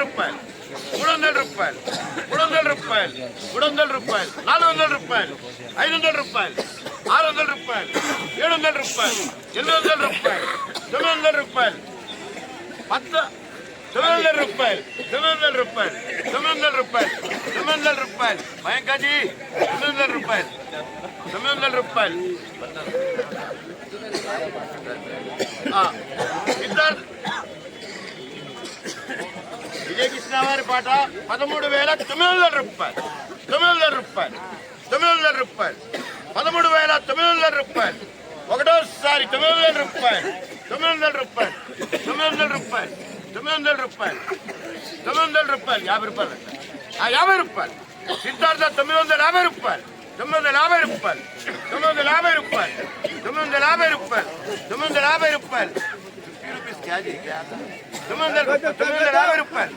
రూపాయలు 300 రూపాయలు 300 రూపాయలు 300 రూపాయలు 400 రూపాయలు 500 రూపాయలు 600 రూపాయలు 700 రూపాయలు 800 రూపాయలు 900 రూపాయలు 900 రూపాయలు 900 రూపాయలు 900 రూపాయలు 900 రూపాయలు భయంకాజీ 900 రూపాయలు 900 రూపాయలు విజయకృష్ణ వారి పాట 13,900 రూపాయలు 900 రూపాయలు 900 రూపాయలు 13,900 రూపాయలు ఒకటోసారి 900 రూపాయలు 900 రూపాయలు 900 రూపాయలు 900 రూపాయలు 900 రూపాయలు 50 రూపాయలు 50 రూపాయలు సిద్ధార్థ 950 రూపాయలు 950 రూపాయలు 950 రూపాయలు 950 రూపాయలు 950 రూపాయలు 50 రూపీస్ క్యాజీ 950 రూపాయలు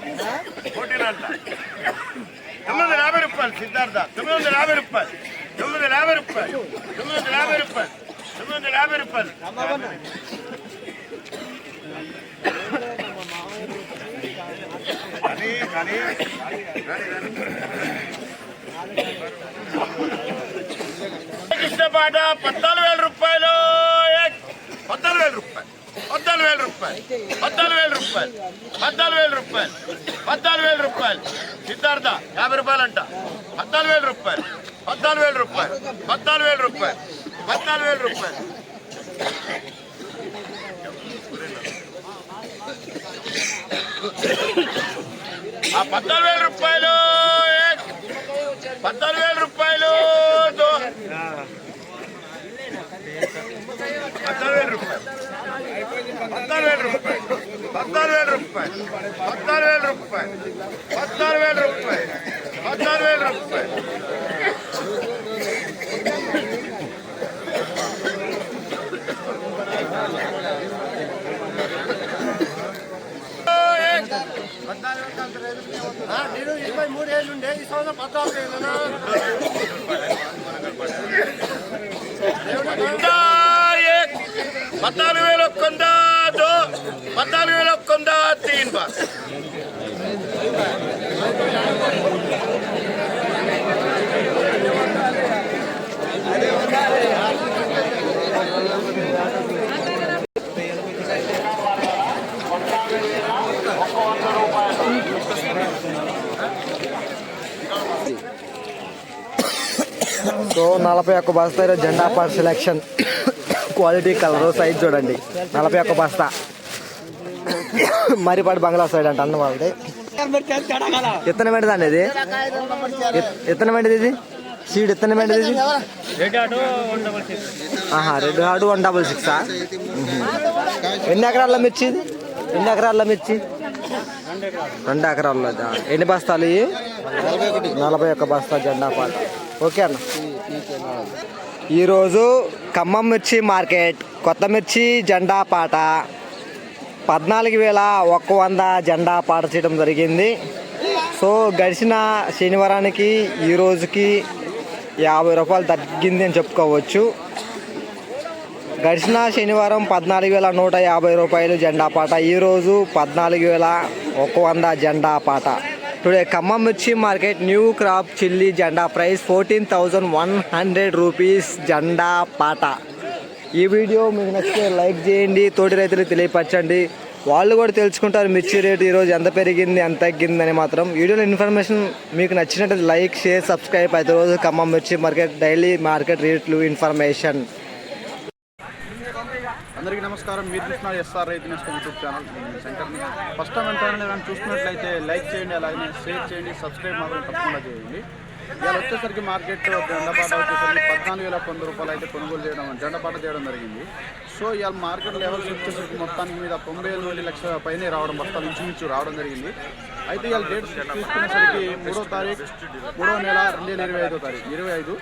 950 రూపాయలు సిద్ధార్థ 950 రూపాయలు 950 రూపాయలు 950 రూపాయలు 950 రూపాయలు కృష్ణ పాట 14,000 రూపాయలు 14,000 రూపాయలు 14,000 రూపాయలు 14,000 రూపాయలు 14,000 రూపాయలు 14,000 రూపాయలు సిద్ధార్థ 50 రూపాయలు అంట 14,000 రూపాయలు 14,000 రూపాయలు 14,000 రూపాయలు 14,000 రూపాయలు 14,000 రూపాయలు 14,000 రూపాయలు 14,000 రూపాయలు 14,000 రూపాయలు 14,000 రూపాయలు 14,000 రూపాయలు 14,000 రూపాయలు 14,000 రూపాయలు 23 ఏళ్ళు ఉండే ఈ సంవత్సరం 14 ఏళ్ళనా 14,000 కొందా 14,000 కొందా 3 बार సో 41 బస్తా జెండా పాట సెలెక్షన్ క్వాలిటీ కలర్ సైజ్ చూడండి 41 బస్తా మరిపాటి బంగ్లా సైడ్ అంట అన్న వాళ్ళది ఎత్తనమైనది అండి ఇది ఎత్తనమైనది ఇది సీడ్ ఎత్తనమైనది ఇది రెడ్ హార్డ్ 166 ఎన్ని ఎకరాల మిర్చి ఇది ఎన్ని ఎకరాల మిర్చి 2 ఎకరాల్లో ఎన్ని బస్తాలు ఇవి 41 బస్తా జెండా పాట ఓకే అన్న ఈరోజు ఖమ్మం మిర్చి మార్కెట్ కొత్త మిర్చి జెండా పాట 14,100 జెండా పాట చేయడం జరిగింది. సో గడిచిన శనివారానికి ఈ రోజుకి 50 రూపాయలు తగ్గింది అని చెప్పుకోవచ్చు. గడిచిన శనివారం 14,150 రూపాయలు జెండా పాట, ఈరోజు 14,100 జెండా పాట. టుడే ఖమ్మం మిర్చి మార్కెట్ న్యూ క్రాప్ చిల్లీ జెండా ప్రైస్ 14,100 రూపీస్ జెండా పాట. ఈ వీడియో మీకు నచ్చితే లైక్ చేయండి, తోటి రైతులకు తెలియపరచండి, వాళ్ళు కూడా తెలుసుకుంటారు మిర్చి రేటు ఈరోజు ఎంత పెరిగింది ఎంత తగ్గిందని. మాత్రం వీడియోలో ఇన్ఫర్మేషన్ మీకు నచ్చినట్టు లైక్ షేర్ సబ్స్క్రైబ్. ప్రతిరోజు ఖమ్మం మిర్చి మార్కెట్ డైలీ మార్కెట్ రేట్లు ఇన్ఫర్మేషన్. అందరికీ నమస్కారం. మీరు చూస్తున్నారు ఎస్ఆర్ రైతు నేస్తం యూట్యూబ్ ఛానల్. శంకర్ని ఫస్ట్ టైం ఎంతైనా కానీ చూస్తున్నట్లయితే లైక్ చేయండి, అలాగే షేర్ చేయండి, సబ్స్క్రైబ్ మాత్రం తప్పకుండా చేయండి. ఇవాళ వచ్చేసరికి మార్కెట్ జెండపాట వచ్చేసరికి 14,100 రూపాయలు అయితే కొనుగోలు చేయడం జెండపాట చేయడం జరిగింది. సో ఇవాళ మార్కెట్ లెవెల్స్ వచ్చేసరికి మొత్తానికి మీద 90,000 నుండి 1,00,000 పైనే రావడం, బస్తాలు ఇంచుమించు రావడం జరిగింది. అయితే ఇవాళ డేట్ తీసుకునేసరికి 3వ తారీఖు 3వ నెల 2025.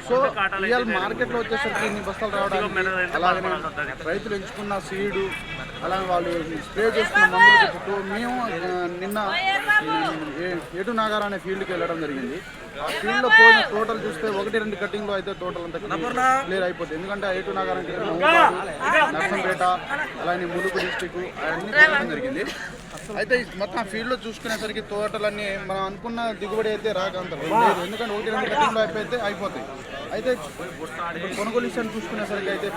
సో ఇవాళ మార్కెట్లో వచ్చేసరికి ఇన్ని బస్తాలు రావడానికి అలాగే రైతులు ఎంచుకున్న సీడు, అలాగే వాళ్ళు స్ప్రే చేసుకున్న మందులు చెప్తూ మేము నిన్న ఏటు నాగార అనే ఫీల్డ్కి వెళ్ళడం జరిగింది. ఆ ఫీల్డ్లో పోయిన టోటల్ చూస్తే 1-2 కటింగ్లో అయితే టోటల్ అంతా క్లియర్ అయిపోతుంది. ఎందుకంటే ఏటు నాగారానికి నర్సంపేట అలాగే ములుగు డిస్టిక్ అవన్నీ తిరగడం జరిగింది. అయితే మొత్తం ఫీల్డ్లో చూసుకునేసరికి తోటలన్నీ మనం అనుకున్న దిగుబడి అయితే రాకంటారు లేదు, ఎందుకంటే 1-2 కటింగ్లో అయిపోతాయి. అయితే ఇప్పుడు కొనుగోలు విషయాన్ని చూసుకునేసరికి అయితే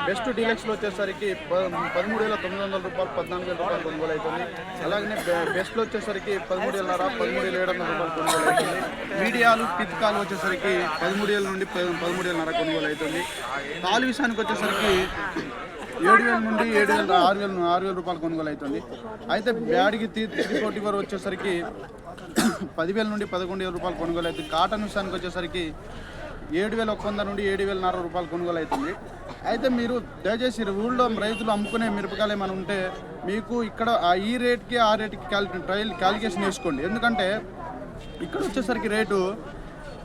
బెస్ట్ డీలక్స్లో వచ్చేసరికి 13,900 రూపాయలు 14,000 రూపాయలు కొనుగోలు అవుతుంది. అలాగనే బెస్ట్లో వచ్చేసరికి 13,500 13,700 రూపాయలు కొనుగోలు అవుతుంది. మీడియాలు పిత్కాలు వచ్చేసరికి 13,000 నుండి 13,500 కొనుగోలు అవుతుంది. కాలు విషయానికి వచ్చేసరికి 7,000 నుండి 7,000 6,000 రూపాయలు కొనుగోలు అవుతుంది. అయితే బ్యాడ్కి 344 వచ్చేసరికి 10,000 నుండి 11,000 రూపాయలు కొనుగోలు అవుతుంది. కాటన్ విషయానికి వచ్చేసరికి 7,100 నుండి 7,400 రూపాయలు కొనుగోలు అవుతుంది. అయితే మీరు దయచేసి ఊళ్ళో రైతులు అమ్ముకునే మిరపకాయలు ఏమైనా ఉంటే మీకు ఇక్కడ ఈ రేట్కి ఆ రేట్కి క్యాలిక్యులేషన్ వేసుకోండి. ఎందుకంటే ఇక్కడ వచ్చేసరికి రేటు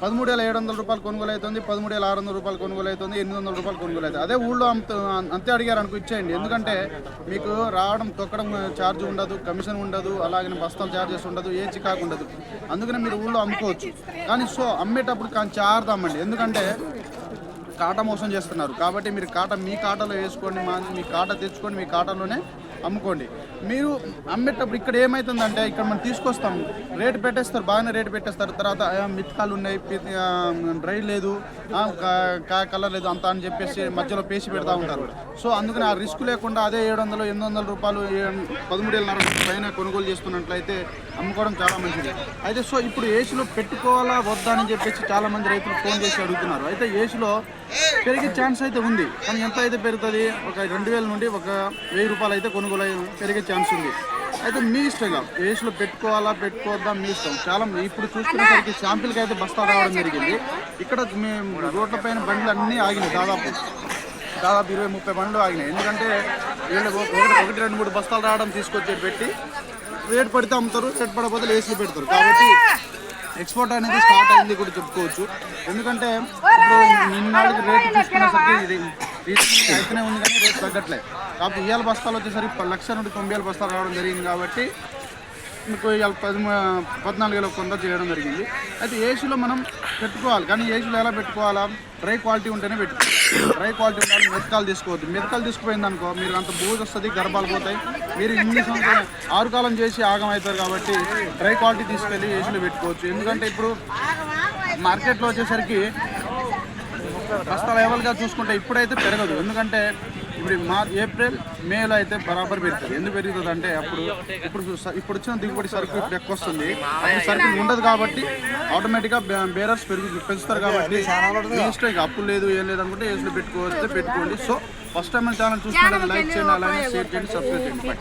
13,700 రూపాయలు కొనుగోలు అవుతుంది, 13,600 రూపాయలు కొనుగోలు అవుతుంది, 800 రూపాయలు కొనుగోలు అవుతుంది. అదే ఊళ్ళో అంతే అడిగారు అనుకో ఇచ్చేయండి. ఎందుకంటే మీకు రావడం తొక్కడం ఛార్జ్ ఉండదు, కమిషన్ ఉండదు, అలాగే బస్తాలు ఛార్జెస్ ఉండదు, ఏ చికాకు ఉండదు. అందుకనే మీరు ఊళ్ళో అమ్ముకోవచ్చు. కానీ సో అమ్మేటప్పుడు కానీ జాగ్రత్త అమ్మండి, ఎందుకంటే కాటా మోసం చేస్తున్నారు. కాబట్టి మీరు మీ కాటాలో వేసుకోండి, మీ కాటా తెచ్చుకొని మీ కాటాలోనే అమ్ముకోండి. మీరు అమ్మేటప్పుడు ఇక్కడ ఏమవుతుందంటే ఇక్కడ మనం తీసుకొస్తాం, రేటు పెట్టేస్తారు, బాగానే రేటు పెట్టేస్తారు. తర్వాత మిత్కాలు ఉన్నాయి, డ్రై లేదు, కలర్ లేదు అంతా అని చెప్పేసి మధ్యలో పేసి పెడతా ఉంటారు. సో అందుకని ఆ రిస్క్ లేకుండా అదే 700 800 రూపాయలు 13,500 పైన కొనుగోలు చేస్తున్నట్లయితే అమ్ముకోవడం చాలా మంచిది. అయితే సో ఇప్పుడు ఏసీలో పెట్టుకోవాలా వద్దా అని చెప్పేసి చాలామంది రైతులు ఫోన్ చేసి అడుగుతున్నారు. అయితే ఏసీలో పెరిగే ఛాన్స్ అయితే ఉంది, కానీ ఎంత అయితే పెరుగుతుంది, ఒక 2,000 నుండి ఒక 1,000 రూపాయలు అయితే కొనుగోలు పెరిగే ఛాన్స్ ఉంది. అయితే మీ ఇష్టంగా ఏసీలో పెట్టుకోవాలా పెట్టుకోవద్దా మీ ఇష్టం. చాలా ఇప్పుడు చూసుకునేసరికి శాంపిల్కి అయితే బస్తా రావడం జరిగింది. ఇక్కడ మేము రోడ్ల పైన బండ్లు అన్నీ ఆగినాయి, దాదాపు 20-30 బండ్లు ఆగినాయి. ఎందుకంటే వీళ్ళు 1-2-3 బస్తాలు రావడం తీసుకొచ్చి పెట్టి రేట్ పడితే అమ్ముతారు, రేట్ పడకపోతే ఏసీలు పెడతారు. కాబట్టి ఎక్స్పోర్ట్ అనేది స్టార్ట్ అయింది కూడా చెప్పుకోవచ్చు. ఎందుకంటే ఇప్పుడు నిన్నటికి రేటు చూసుకునేసరికి అయితేనే ఉంది కానీ రేటు తగ్గట్లేదు. కాబట్టి ఇవాళ బస్తాలు వచ్చేసరికి 1,00,000 నుండి 90,000 బస్తాలు రావడం జరిగింది. కాబట్టి మీకు ఇవాళ 14,100 చేయడం జరిగింది. అయితే ఏసీలో మనం పెట్టుకోవాలి, కానీ ఏసీలో ఎలా పెట్టుకోవాలా, డ్రై క్వాలిటీ ఉంటేనే పెట్టుకోవాలి. డ్రై క్వాలిటీ ఉండాలి, మెతకాలు తీసుకోవద్దు. మెతకాలు తీసుకుపోయింది అనుకో మీరు అంత బూజు వస్తుంది, గర్భాలు పోతాయి, మీరు ఇన్ని సంవత్సరం 6 కాలం చేసి ఆగం అవుతారు. కాబట్టి డ్రై క్వాలిటీ తీసుకెళ్ళి ఏసీలో పెట్టుకోవచ్చు. ఎందుకంటే ఇప్పుడు మార్కెట్లో వచ్చేసరికి బస్తాల లెవెల్గా చూసుకుంటే ఇప్పుడైతే పెరగదు. ఎందుకంటే ఇప్పుడు ఏప్రిల్ మేలో అయితే బరాబర్ పెరుగుతుంది. ఎందుకు పెరుగుతుంది అంటే ఇప్పుడు వచ్చిన దిగుబడి సరుకు ఇప్పుడు ఎక్కువ వస్తుంది, అప్పుడు సరుకు ఉండదు. కాబట్టి ఆటోమేటిక్గా బేరర్స్ పెంచుతారు. కాబట్టి ఇష్టం ఇక అప్పులు లేదు ఏం లేదు అనుకుంటే ఏసులో పెట్టుకోండి. సో ఫస్ట్ టైం మన ఛానల్ చూసుకుంటే లైక్ చేయండి, అలాగే షేర్ చేయండి, సబ్స్క్రైబ్ చేయండి.